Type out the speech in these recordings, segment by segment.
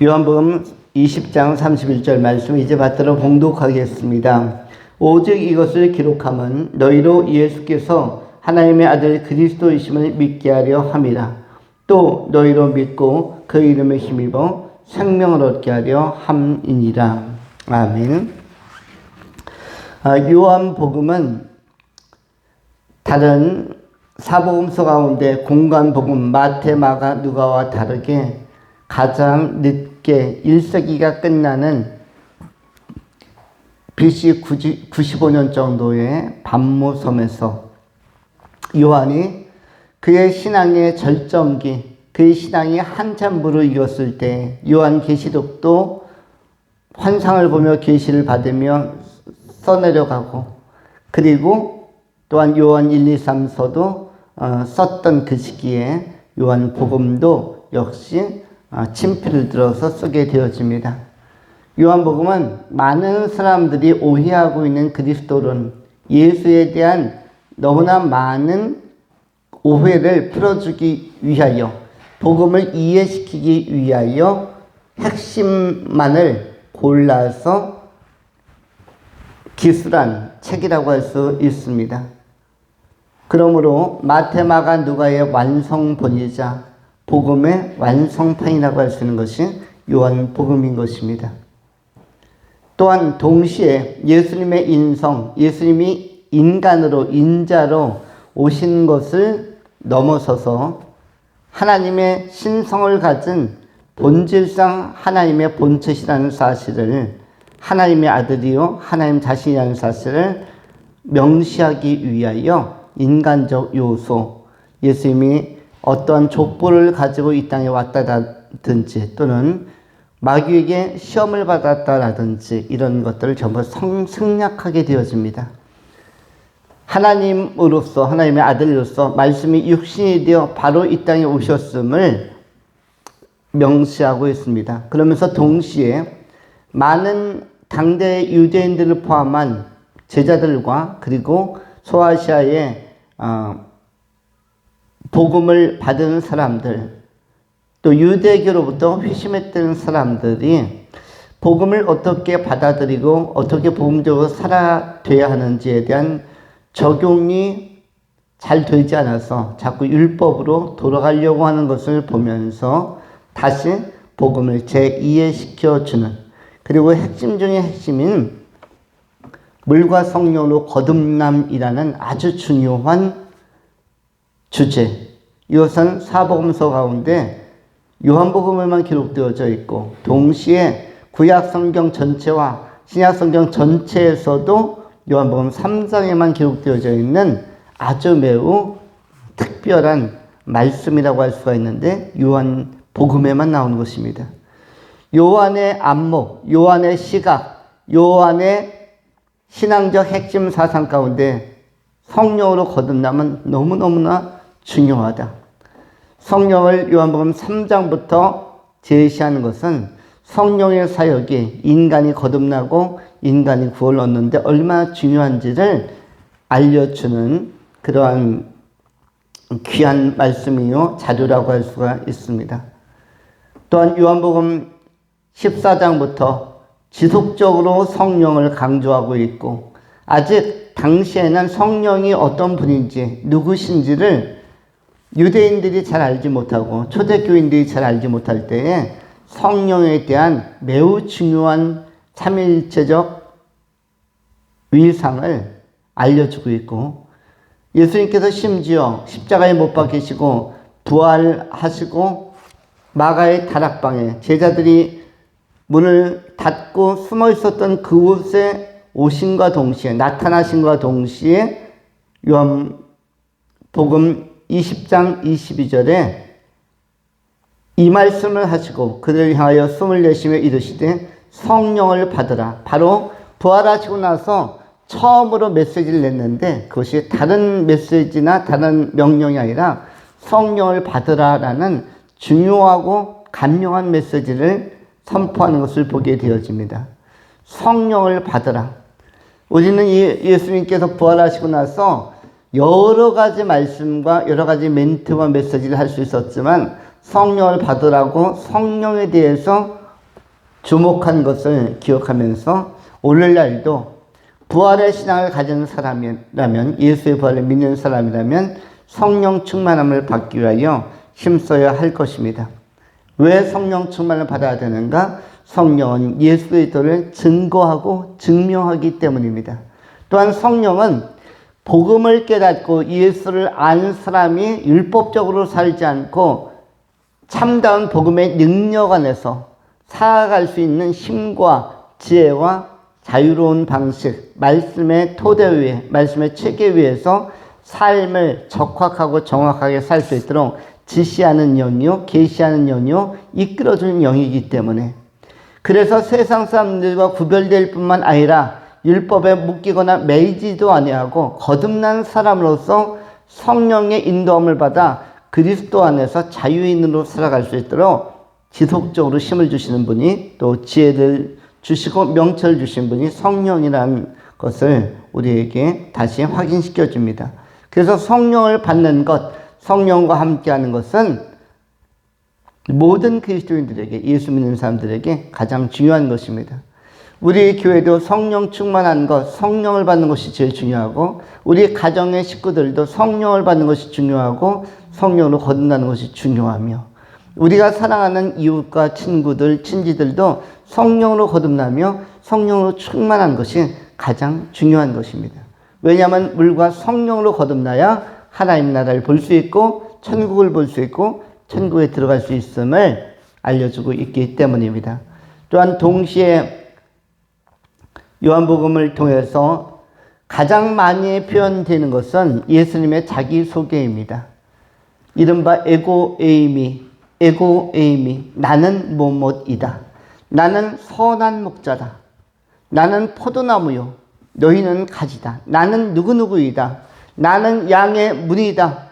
요한복음 20장 31절 말씀 이제 받들어 봉독하겠습니다. 오직 이것을 기록함은 너희로 예수께서 하나님의 아들 그리스도이심을 믿게 하려 함이라. 또 너희로 믿고 그 이름에 힘입어 생명을 얻게 하려 함이니라. 아멘. 요한복음은 다른 사복음서 가운데 공관복음 마태, 마가, 누가와 다르게 가장 늦게 1세기가 끝나는 BC 95년 정도의 반모섬에서 요한이 그의 신앙의 절정기, 그의 신앙이 한참 무르익었을 때 요한계시록도 환상을 보며 계시를 받으며 써내려가고, 그리고 또한 요한 1, 2, 3서도 썼던 그 시기에 요한복음도 역시 친필을 들어서 쓰게 되어집니다. 요한복음은 많은 사람들이 오해하고 있는 그리스도론, 예수에 대한 너무나 많은 오해를 풀어주기 위하여, 복음을 이해시키기 위하여 핵심만을 골라서 기술한 책이라고 할 수 있습니다. 그러므로 마태, 마가, 누가의 완성본이자 복음의 완성판이라고 할 수 있는 것이 요한복음인 것입니다. 또한 동시에 예수님의 인성, 예수님이 인간으로, 인자로 오신 것을 넘어서서 하나님의 신성을 가진 본질상 하나님의 본체시라는 사실을, 하나님의 아들이요 하나님 자신이라는 사실을 명시하기 위하여 인간적 요소, 예수님이 어떠한 족보를 가지고 이 땅에 왔다든지 또는 마귀에게 시험을 받았다라든지 이런 것들을 전부 생략하게 되어집니다. 하나님으로서, 하나님의 아들로서 말씀이 육신이 되어 바로 이 땅에 오셨음을 명시하고 있습니다. 그러면서 동시에 많은 당대 유대인들을 포함한 제자들과 그리고 소아시아의 복음을 받은 사람들, 또 유대교로부터 회심했던 사람들이 복음을 어떻게 받아들이고 어떻게 복음적으로 살아돼야 하는지에 대한 적용이 잘 되지 않아서 자꾸 율법으로 돌아가려고 하는 것을 보면서 다시 복음을 재이해시켜주는, 그리고 핵심 중의 핵심인 물과 성령으로 거듭남이라는 아주 중요한 주제, 이것은 사복음서 가운데 요한복음에만 기록되어져 있고 동시에 구약성경 전체와 신약성경 전체에서도 요한복음 3장에만 기록되어져 있는 아주 매우 특별한 말씀이라고 할 수가 있는데 요한복음에만 나오는 것입니다. 요한의 안목, 요한의 시각, 요한의 신앙적 핵심 사상 가운데 성령으로 거듭남은 너무너무나 중요하다. 성령을 요한복음 3장부터 제시하는 것은 성령의 사역이 인간이 거듭나고 인간이 구원을 얻는데 얼마나 중요한지를 알려주는 그러한 귀한 말씀이요 자료라고 할 수가 있습니다. 또한 요한복음 14장부터 지속적으로 성령을 강조하고 있고, 아직 당시에는 성령이 어떤 분인지 누구신지를 유대인들이 잘 알지 못하고 초대교인들이 잘 알지 못할 때에 성령에 대한 매우 중요한 삼위일체적 위상을 알려주고 있고, 예수님께서 심지어 십자가에 못 박히시고 부활하시고 마가의 다락방에 제자들이 문을 닫고 숨어 있었던 그곳에 오신과 동시에, 나타나신과 동시에 요한복음 20장 22절에 이 말씀을 하시고 그들을 향하여 숨을 내쉬며 이르시되 성령을 받으라. 바로 부활하시고 나서 처음으로 메시지를 냈는데 그것이 다른 메시지나 다른 명령이 아니라 성령을 받으라라는 중요하고 간명한 메시지를 선포하는 것을 보게 되어집니다. 성령을 받으라. 우리는 예수님께서 부활하시고 나서 여러 가지 말씀과 여러 가지 멘트와 메시지를 할 수 있었지만 성령을 받으라고 성령에 대해서 주목한 것을 기억하면서 오늘날도 부활의 신앙을 가진 사람이라면, 예수의 부활을 믿는 사람이라면 성령 충만함을 받기 위하여 힘써야 할 것입니다. 왜 성령 충만을 받아야 되는가? 성령은 예수 그리스도를 증거하고 증명하기 때문입니다. 또한 성령은 복음을 깨닫고 예수를 안 사람이 율법적으로 살지 않고 참다운 복음의 능력 안에서 살아갈 수 있는 힘과 지혜와 자유로운 방식, 말씀의 토대 위에, 말씀의 체계 위에서 삶을 적확하고 정확하게 살 수 있도록 지시하는 영이요, 계시하는 영이요, 이끌어주는 영이기 때문에, 그래서 세상 사람들과 구별될 뿐만 아니라 율법에 묶이거나 매이지도 아니하고 거듭난 사람으로서 성령의 인도함을 받아 그리스도 안에서 자유인으로 살아갈 수 있도록 지속적으로 힘을 주시는 분이, 또 지혜를 주시고 명철을 주신 분이 성령이라는 것을 우리에게 다시 확인시켜 줍니다. 그래서 성령을 받는 것, 성령과 함께하는 것은 모든 그리스도인들에게, 예수 믿는 사람들에게 가장 중요한 것입니다. 우리 교회도 성령 충만한 것, 성령을 받는 것이 제일 중요하고, 우리 가정의 식구들도 성령을 받는 것이 중요하고, 성령으로 거듭나는 것이 중요하며, 우리가 사랑하는 이웃과 친구들, 친지들도 성령으로 거듭나며 성령으로 충만한 것이 가장 중요한 것입니다. 왜냐하면 물과 성령으로 거듭나야 하나님 나라를 볼 수 있고 천국을 볼 수 있고 천국에 들어갈 수 있음을 알려주고 있기 때문입니다. 또한 동시에 요한복음을 통해서 가장 많이 표현되는 것은 예수님의 자기소개입니다. 이른바 에고에이미, 나는 뭐뭐이다. 나는 선한 목자다. 나는 포도나무요, 너희는 가지다. 나는 누구누구이다. 나는 양의 문이다.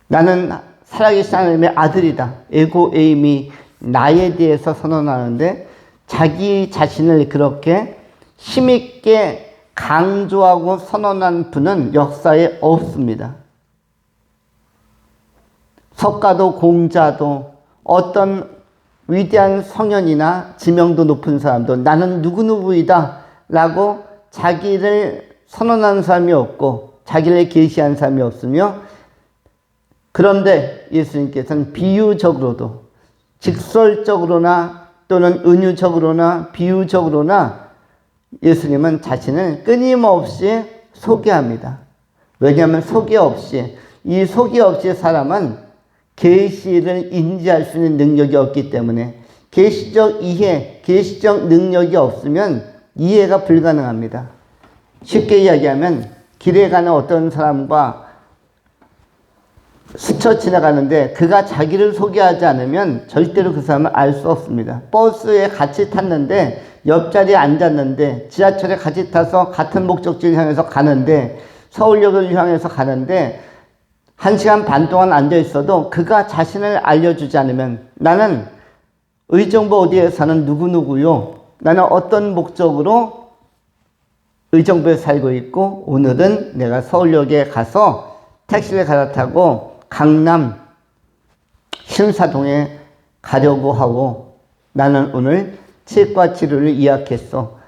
나는 살아계신 하나님의 아들이다. 에고에이미, 나에 대해서 선언하는데, 자기 자신을 그렇게 힘있게 강조하고 선언한 분은 역사에 없습니다. 석가도 공자도 어떤 위대한 성현이나 지명도 높은 사람도 나는 누구누구이다 라고 자기를 선언한 사람이 없고 자기를 계시한 사람이 없으며, 그런데 예수님께서는 비유적으로도, 직설적으로나 또는 은유적으로나 비유적으로나 예수님은 자신을 끊임없이 소개합니다. 왜냐하면 소개 없이 사람은 계시를 인지할 수 있는 능력이 없기 때문에, 계시적 이해, 계시적 능력이 없으면 이해가 불가능합니다. 쉽게 이야기하면 길에 가는 어떤 사람과 스쳐 지나가는데 그가 자기를 소개하지 않으면 절대로 그 사람을 알 수 없습니다. 버스에 같이 탔는데, 옆자리에 앉았는데, 지하철에 같이 타서 같은 목적지를 향해서 가는데, 서울역을 향해서 가는데 1시간 반 동안 앉아 있어도 그가 자신을 알려주지 않으면, 나는 의정부 어디에 사는 누구누구요, 나는 어떤 목적으로 의정부에 살고 있고 오늘은 내가 서울역에 가서 택시를 갈아타고 강남 신사동에 가려고 하고 나는 오늘 치과 치료를 예약했어.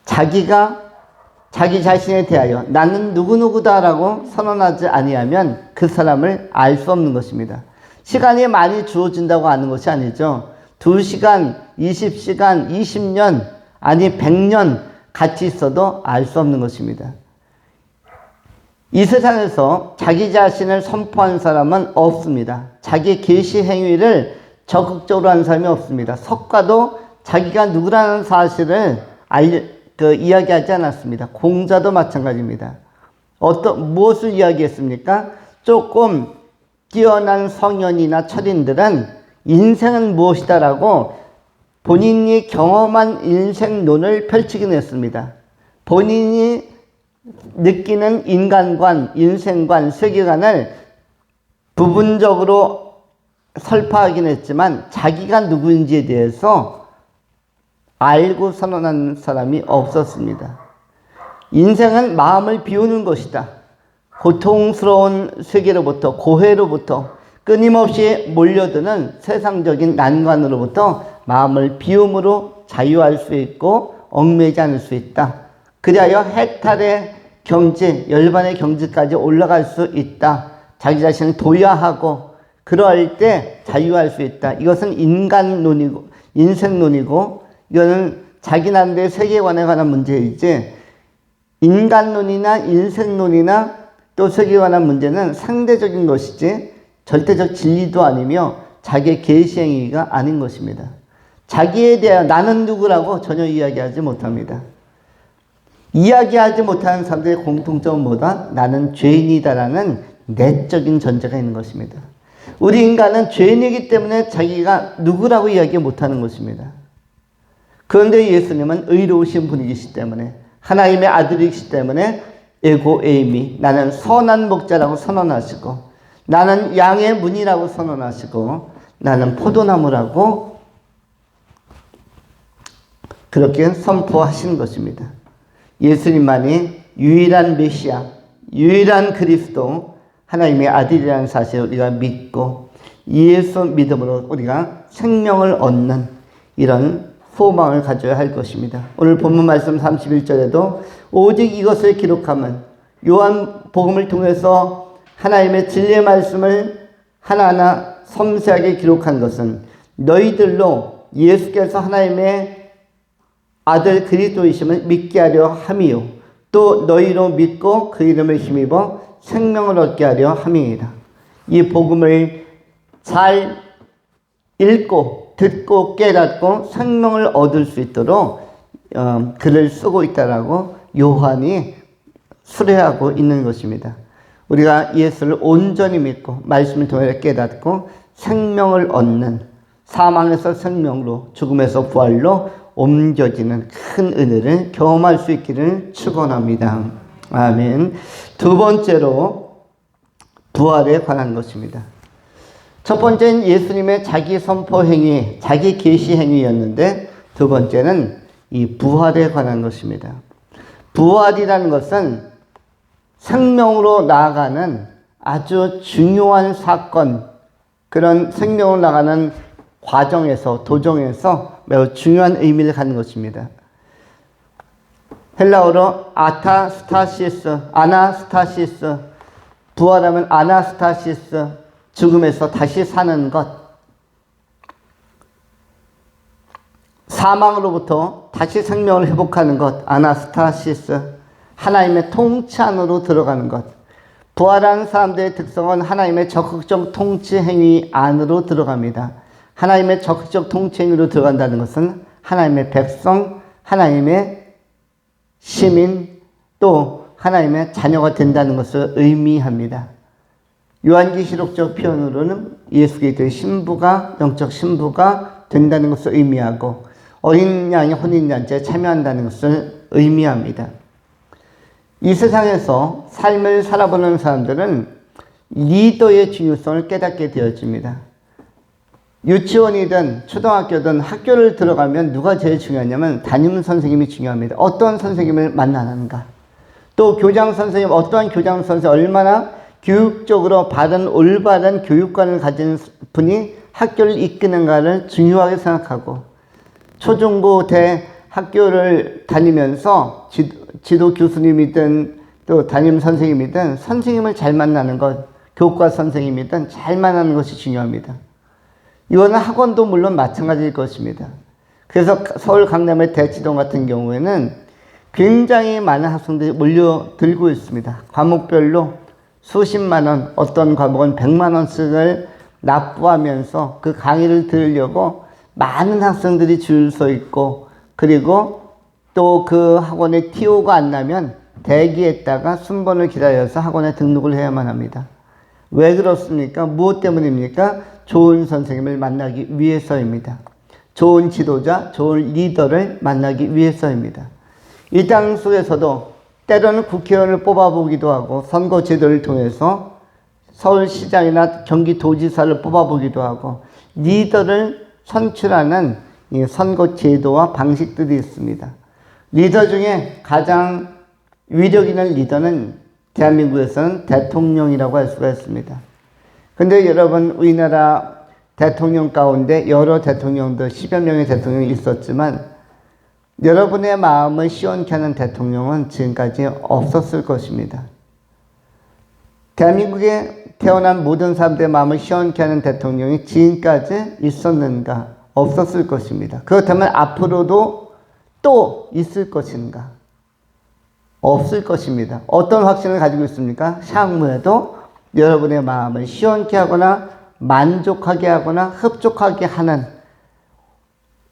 자기가 자기 자신에 대하여 나는 누구누구다라고 선언하지 아니하면 그 사람을 알 수 없는 것입니다. 시간이 많이 주어진다고 아는 것이 아니죠. 2시간, 20시간, 20년, 아니 100년 같이 있어도 알 수 없는 것입니다. 이 세상에서 자기 자신을 선포한 사람은 없습니다. 자기 계시 행위를 적극적으로 하는 사람이 없습니다. 석가도 자기가 누구라는 사실을 이야기하지 않았습니다. 공자도 마찬가지입니다. 무엇을 이야기했습니까? 조금 뛰어난 성현이나 철인들은 인생은 무엇이다라고 본인이 경험한 인생론을 펼치긴 했습니다. 본인이 느끼는 인간관, 인생관, 세계관을 부분적으로 설파하긴 했지만 자기가 누구인지에 대해서 알고 선언하는 사람이 없었습니다. 인생은 마음을 비우는 것이다. 고통스러운 세계로부터, 고해로부터, 끊임없이 몰려드는 세상적인 난관으로부터 마음을 비움으로 자유할 수 있고 얽매이지 않을 수 있다. 그리하여 해탈의 경지, 열반의 경지까지 올라갈 수 있다. 자기 자신을 도야하고 그럴 때 자유할 수 있다. 이것은 인간론이고 인생론이고 이거는 자기 나름대로의 세계관에 관한 문제이지 인간론이나 인생론이나 또 세계에 관한 문제는 상대적인 것이지 절대적 진리도 아니며 자기의 계시행위가 아닌 것입니다. 자기에 대한 나는 누구라고 전혀 이야기하지 못합니다. 이야기하지 못하는 사람들의 공통점은 뭐다? 나는 죄인이다라는 내적인 전제가 있는 것입니다. 우리 인간은 죄인이기 때문에 자기가 누구라고 이야기 못하는 것입니다. 그런데 예수님은 의로우신 분이시기 때문에 하나님의 아들이시기 때문에 에고 에이미 나는 선한 목자라고 선언하시고 나는 양의 문이라고 선언하시고 나는 포도나무라고 그렇게 선포하신 것입니다. 예수님만이 유일한 메시아, 유일한 그리스도, 하나님의 아들이라는 사실을 우리가 믿고 예수 믿음으로 우리가 생명을 얻는 이런 소망을 가져야 할 것입니다. 오늘 본문 말씀 31절에도 오직 이것을 기록하면 요한 복음을 통해서 하나님의 진리의 말씀을 하나하나 섬세하게 기록한 것은 너희들로 예수께서 하나님의 아들 그리스도이심을 믿게 하려 함이요 또 너희로 믿고 그 이름을 힘입어 생명을 얻게 하려 함이니라. 이 복음을 잘 읽고 듣고 깨닫고 생명을 얻을 수 있도록 글을 쓰고 있다라고 요한이 수레하고 있는 것입니다. 우리가 예수를 온전히 믿고 말씀을 통해 깨닫고 생명을 얻는 사망에서 생명으로 죽음에서 부활로 옮겨지는 큰 은혜를 경험할 수 있기를 축원합니다. 아멘. 두 번째로 부활에 관한 것입니다. 첫 번째는 예수님의 자기 선포 행위, 자기 계시 행위였는데 두 번째는 이 부활에 관한 것입니다. 부활이라는 것은 생명으로 나아가는 아주 중요한 사건, 그런 생명으로 나가는 과정에서 도정에서 매우 중요한 의미를 갖는 것입니다. 헬라어로 아나스타시스, 부활하면 아나스타시스, 죽음에서 다시 사는 것, 사망으로부터 다시 생명을 회복하는 것, 아나스타시스, 하나님의 통치 안으로 들어가는 것. 부활한 사람들의 특성은 하나님의 적극적 통치 행위 안으로 들어갑니다. 하나님의 적극적 통치 행위로 들어간다는 것은 하나님의 백성, 하나님의 시민, 또 하나님의 자녀가 된다는 것을 의미합니다. 요한계시록적 표현으로는 예수 그리스도의 신부가, 영적 신부가 된다는 것을 의미하고 어린 양의 혼인잔치에 참여한다는 것을 의미합니다. 이 세상에서 삶을 살아보는 사람들은 리더의 중요성을 깨닫게 되어집니다. 유치원이든 초등학교든 학교를 들어가면 누가 제일 중요하냐면 담임 선생님이 중요합니다. 어떤 선생님을 만나는가. 또 교장 선생님, 어떠한 교장 선생님, 얼마나 교육적으로 바른 올바른 교육관을 가진 분이 학교를 이끄는가를 중요하게 생각하고 초중고 대 학교를 다니면서 지도 교수님이든 또 담임 선생님이든 선생님을 잘 만나는 것, 교과 선생님이든 잘 만나는 것이 중요합니다. 이거는 학원도 물론 마찬가지일 것입니다. 그래서 서울 강남의 대치동 같은 경우에는 굉장히 많은 학생들이 몰려들고 있습니다. 과목별로 수십만 원, 어떤 과목은 100만 원씩을 납부하면서 그 강의를 들으려고 많은 학생들이 줄 서 있고, 그리고 또 그 학원에 TO가 안 나면 대기했다가 순번을 기다려서 학원에 등록을 해야만 합니다. 왜 그렇습니까? 무엇 때문입니까? 좋은 선생님을 만나기 위해서입니다. 좋은 지도자, 좋은 리더를 만나기 위해서입니다. 이 땅 속에서도 때로는 국회의원을 뽑아보기도 하고 선거제도를 통해서 서울시장이나 경기도지사를 뽑아보기도 하고 리더를 선출하는 선거제도와 방식들이 있습니다. 리더 중에 가장 위력 있는 리더는 대한민국에서는 대통령이라고 할 수가 있습니다. 근데 여러분, 우리나라 대통령 가운데 여러 대통령들, 10여 명의 대통령이 있었지만 여러분의 마음을 시원케 하는 대통령은 지금까지 없었을 것입니다. 대한민국에 태어난 모든 사람들의 마음을 시원케 하는 대통령이 지금까지 있었는가? 없었을 것입니다. 그렇다면 앞으로도 또 있을 것인가? 없을 것입니다. 어떤 확신을 가지고 있습니까? 향후에도 여러분의 마음을 시원케 하거나 만족하게 하거나 흡족하게 하는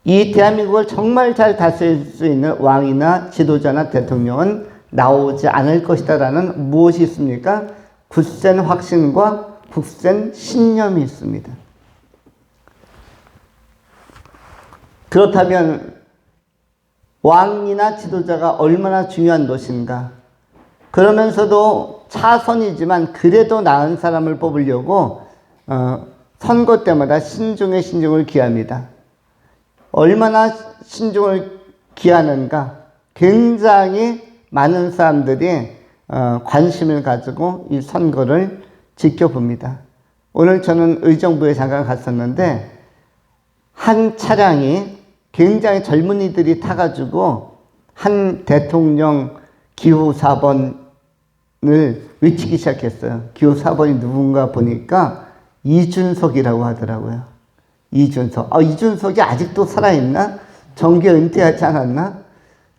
이 대한민국을 정말 잘 다스릴 수 있는 왕이나 지도자나 대통령은 나오지 않을 것이다 라는 무엇이 있습니까? 굳센 확신과 굳센 신념이 있습니다. 그렇다면 왕이나 지도자가 얼마나 중요한 것인가? 그러면서도 차선이지만 그래도 나은 사람을 뽑으려고 선거 때마다 신중에 신중을 기합니다. 얼마나 신중을 기하는가? 굉장히 많은 사람들이 관심을 가지고 이 선거를 지켜봅니다. 오늘 저는 의정부에 잠깐 갔었는데 한 차량이 굉장히 젊은이들이 타가지고 한 대통령 기호 4번을 외치기 시작했어요. 기호 4번이 누군가 보니까 이준석이라고 하더라고요. 이준석. 이준석이 아직도 살아있나? 정계 은퇴하지 않았나?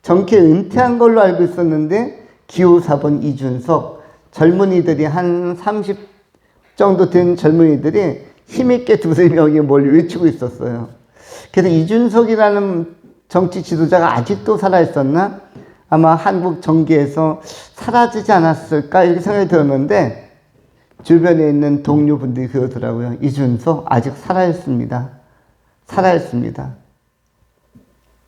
정계 은퇴한 걸로 알고 있었는데 기호 4번 이준석. 젊은이들이 한 30 정도 된 젊은이들이 힘있게 두세 명이 뭘 외치고 있었어요. 그래서 이준석이라는 정치 지도자가 아직도 살아있었나? 아마 한국 정계에서 사라지지 않았을까? 이렇게 생각이 들었는데 주변에 있는 동료분들이 그러더라고요. 이준석 아직 살아있습니다. 살아있습니다.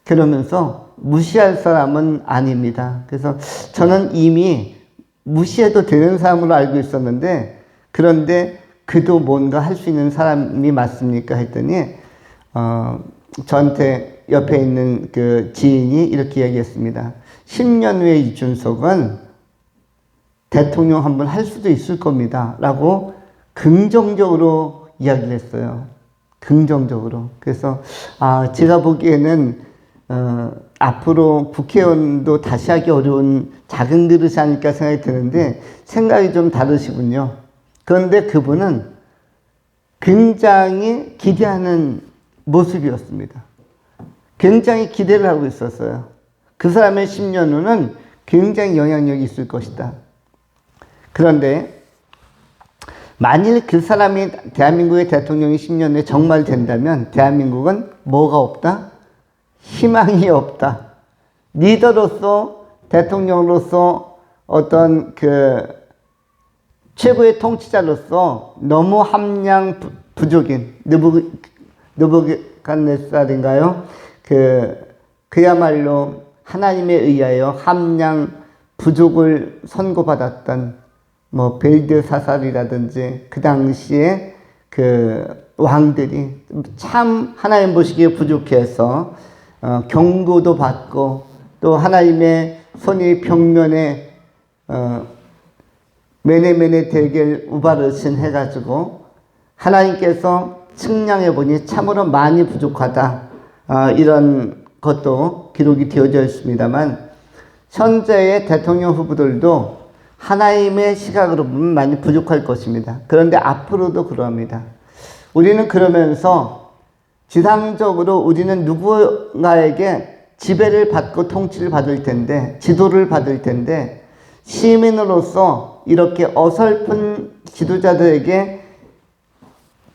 그러면서 무시할 사람은 아닙니다. 그래서 저는 이미 무시해도 되는 사람으로 알고 있었는데 그런데 그도 뭔가 할 수 있는 사람이 맞습니까? 했더니 저한테 옆에 있는 그 지인이 이렇게 얘기했습니다. 10년 후에 이준석은 대통령 한번 할 수도 있을 겁니다. 라고 긍정적으로 이야기를 했어요. 긍정적으로. 그래서 제가 보기에는 앞으로 국회의원도 다시 하기 어려운 작은 그릇이 아닐까 생각이 드는데 생각이 좀 다르시군요. 그런데 그분은 굉장히 기대하는 모습이었습니다. 굉장히 기대를 하고 있었어요. 그 사람의 10년 후는 굉장히 영향력이 있을 것이다. 그런데 만일 그 사람이 대한민국의 대통령이 10년 후에 정말 된다면 대한민국은 뭐가 없다? 희망이 없다. 리더로서 네통령으로서 어떤 최고의 통치자로서 너무 함량 부족인 느부갓네살인가요? 그야말로 하나님에 의하여 함량 부족을 선고받았던 벨드사살이라든지 그 당시에 왕들이 참 하나님 보시기에 부족해서 경고도 받고 또 하나님의 손이 벽면에 메네메네 대겔 우바르신 해가지고 하나님께서 측량해 보니 참으로 많이 부족하다. 이런 것도 기록이 되어져 있습니다만 현재의 대통령 후보들도 하나님의 시각으로 보면 많이 부족할 것입니다. 그런데 앞으로도 그러합니다. 우리는 그러면서 지상적으로 우리는 누군가에게 지배를 받고 통치를 받을 텐데, 지도를 받을 텐데, 시민으로서 이렇게 어설픈 지도자들에게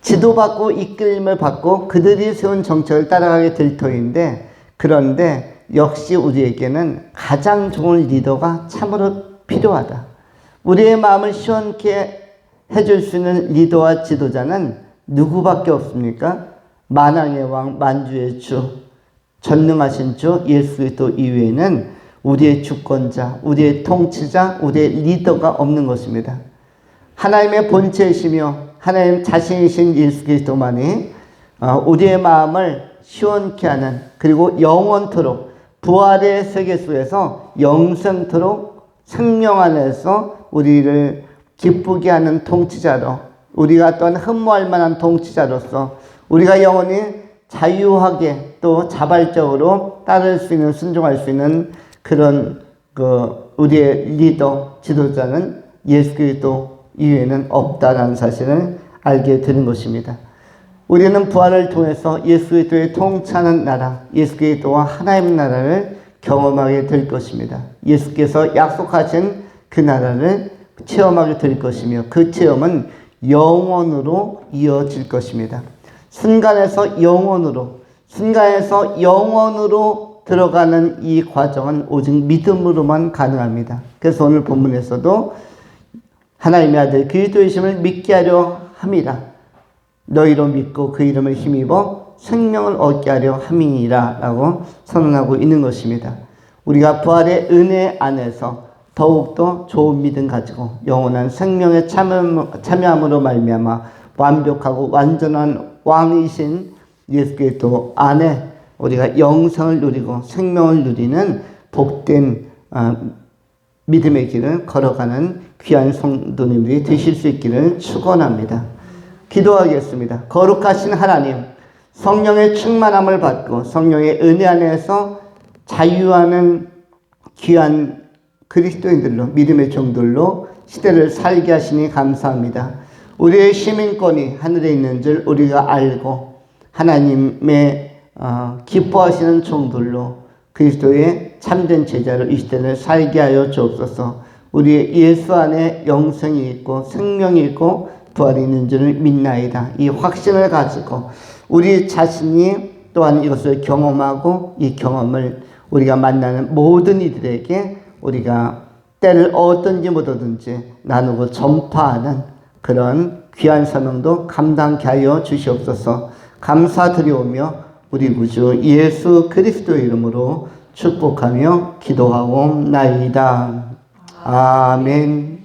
지도받고 이끌림을 받고 그들이 세운 정책을 따라가게 될 터인데, 그런데 역시 우리에게는 가장 좋은 리더가 참으로 필요하다. 우리의 마음을 시원케 해줄 수 있는 리더와 지도자는 누구밖에 없습니까? 만왕의 왕, 만주의 주, 전능하신 주 예수 그리스도 이외에는 우리의 주권자, 우리의 통치자, 우리의 리더가 없는 것입니다. 하나님의 본체이시며 하나님 자신이신 예수 그리스도만이 우리의 마음을 시원케 하는, 그리고 영원토록 부활의 세계 속에서 영생토록 생명 안에서 우리를 기쁘게 하는 통치자로, 우리가 또한 흠모할 만한 통치자로서 우리가 영원히 자유하게 또 자발적으로 따를 수 있는, 순종할 수 있는 그런 우리의 리더, 지도자는 예수 그리스도 이외에는 없다라는 사실을 알게 되는 것입니다. 우리는 부활을 통해서 예수 그리스도의 통치하는 나라, 예수 그리스도와 하나님 나라를 경험하게 될 것입니다. 예수께서 약속하신 그 나라를 체험하게 될 것이며 그 체험은 영원으로 이어질 것입니다. 순간에서 영원으로 들어가는 이 과정은 오직 믿음으로만 가능합니다. 그래서 오늘 본문에서도 하나님의 아들 그리스도의 이심을 믿게 하려 함이라. 너희로 믿고 그 이름을 힘입어 생명을 얻게 하려 함이니라 라고 선언하고 있는 것입니다. 우리가 부활의 은혜 안에서 더욱더 좋은 믿음 가지고 영원한 생명에 참여함으로 말미암아 완벽하고 완전한 왕이신 예수 그리스도 안에 우리가 영생을 누리고 생명을 누리는 복된 믿음의 길을 걸어가는 귀한 성도님들이 되실 수 있기를 축원합니다. 기도하겠습니다. 거룩하신 하나님, 성령의 충만함을 받고 성령의 은혜 안에서 자유하는 귀한 그리스도인들로, 믿음의 종들로 시대를 살게 하시니 감사합니다. 우리의 시민권이 하늘에 있는 줄 우리가 알고 하나님의 기뻐하시는 종들로 그리스도의 참된 제자로 이 시대를 살게 하여 주옵소서. 우리의 예수 안에 영생이 있고 생명이 있고 부활이 있는 줄을 믿나이다. 이 확신을 가지고 우리 자신이 또한 이것을 경험하고 이 경험을 우리가 만나는 모든 이들에게 우리가 때를 얻든지 못 얻든지 나누고 전파하는 그런 귀한 사명도 감당케 하여 주시옵소서. 감사드리오며 우리 구주 예수 그리스도의 이름으로 축복하며 기도하옵나이다. 아멘.